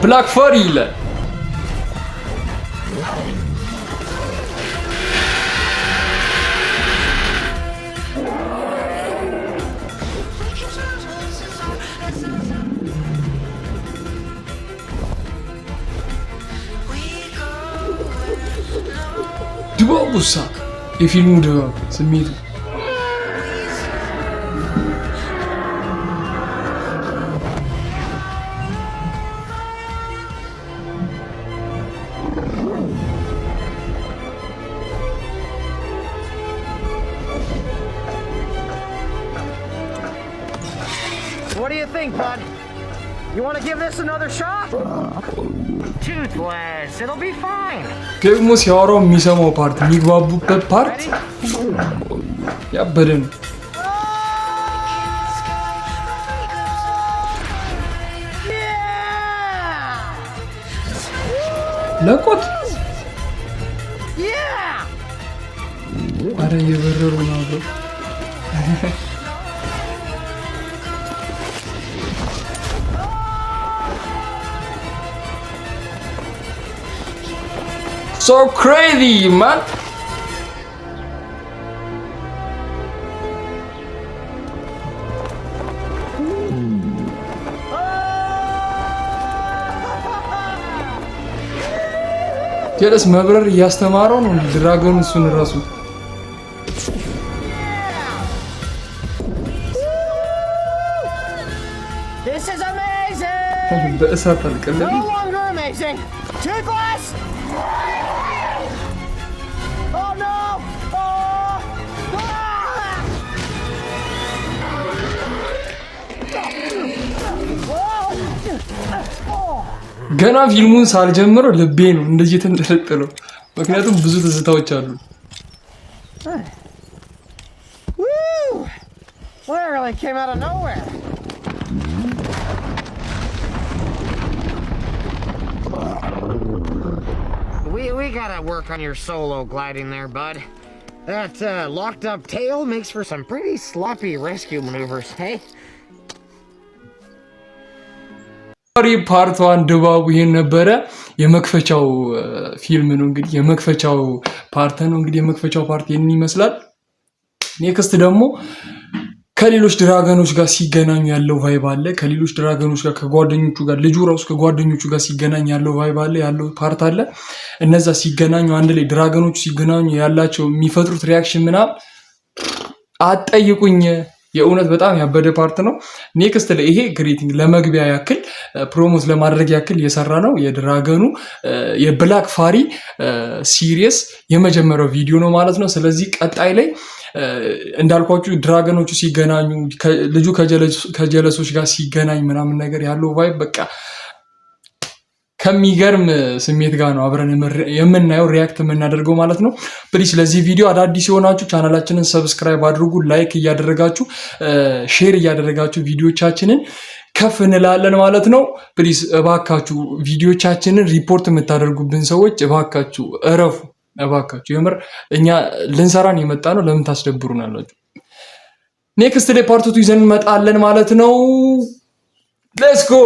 ብላክ ፋሪ ይላል። ድባቡሳ የፊልሙ ድባብ ስሜቱ What do you think, bud? You want to give this another shot? Toothless, it'll be fine. ደግሞ ሲያወራው የሚሰማው ፓርት የሚግባቡበት ፓርት ያበደ ነው። ለቆት አረ እየበረሩ ነው ብሎ So crazy, man. ጀለስ መብረር እያስተማረው ነው ድራጎን እሱን ራሱ This is amazing. በእሳት አልቀለለ No longer amazing. Toothless. Oh no. ገና ፊልሙን ሳልጀምረው ልቤ ነው እንደዚህ ተንጠለጠለው ምክንያቱም ብዙ ትዝታዎች አሉ Literally came out of nowhere. We gotta work on your solo gliding there, bud. That locked up tail makes for some pretty sloppy rescue maneuvers, hey? ፓርት 1 ድባቡ ይሄን ነበረ የመክፈቻው ፊልም ነው እንግዲህ የመክፈቻው ፓርት ነው እንግዲህ የመክፈቻው ፓርት ይሄን ይመስላል ኔክስት ደግሞ ከሌሎች ድራገኖች ጋር ሲገናኙ ያለው ቫይብ አለ ከሌሎች ድራገኖች ጋር ከጓደኞቹ ጋር ልጁ ራሱ ከጓደኞቹ ጋር ሲገናኝ ያለው ቫይብ አለ ያለው ፓርት አለ እነዛ ሲገናኙ አንድ ላይ ድራገኖቹ ሲገናኙ ያላቸው የሚፈጥሩት ሪአክሽን ምናምን አጠይቁኝ የእውነት በጣም ያበደ ፓርት ነው ኔክስት ላይ ይሄ ግሬቲንግ ለመግቢያ ያክል ፕሮሞት ለማድረግ ያክል የሰራ ነው የድራገኑ የብላክ ፋሪ ሲሪየስ የመጀመሪያው ቪዲዮ ነው ማለት ነው ስለዚህ ቀጣይ ላይ እንዳልኳችሁ ድራገኖቹ ሲገናኙ ልጁ ከጀለሶች ጋር ሲገናኝ ምናምን ነገር ያለው ቫይብ በቃ ከሚገርም ስሜት ጋር ነው አብረን የምናየው ሪአክት የምናደርገው ማለት ነው ፕሊስ ለዚህ ቪዲዮ አዳዲስ የሆናችሁ ቻናላችንን ሰብስክራይብ አድርጉ ላይክ እያደረጋችሁ ሼር እያደረጋችሁ ቪዲዮቻችንን ከፍ እንላለን ማለት ነው ፕሊስ እባካችሁ ቪዲዮቻችንን ሪፖርት የምታደርጉብን ሰዎች እባካችሁ እረፉ እባካችሁ የምር እኛ ልንሰራን የመጣ ነው ለምን ታስደብሩናላችሁ ኔክስት ዴይ ፓርት 2 ይዘን እንመጣለን ማለት ነው ሌትስ ጎ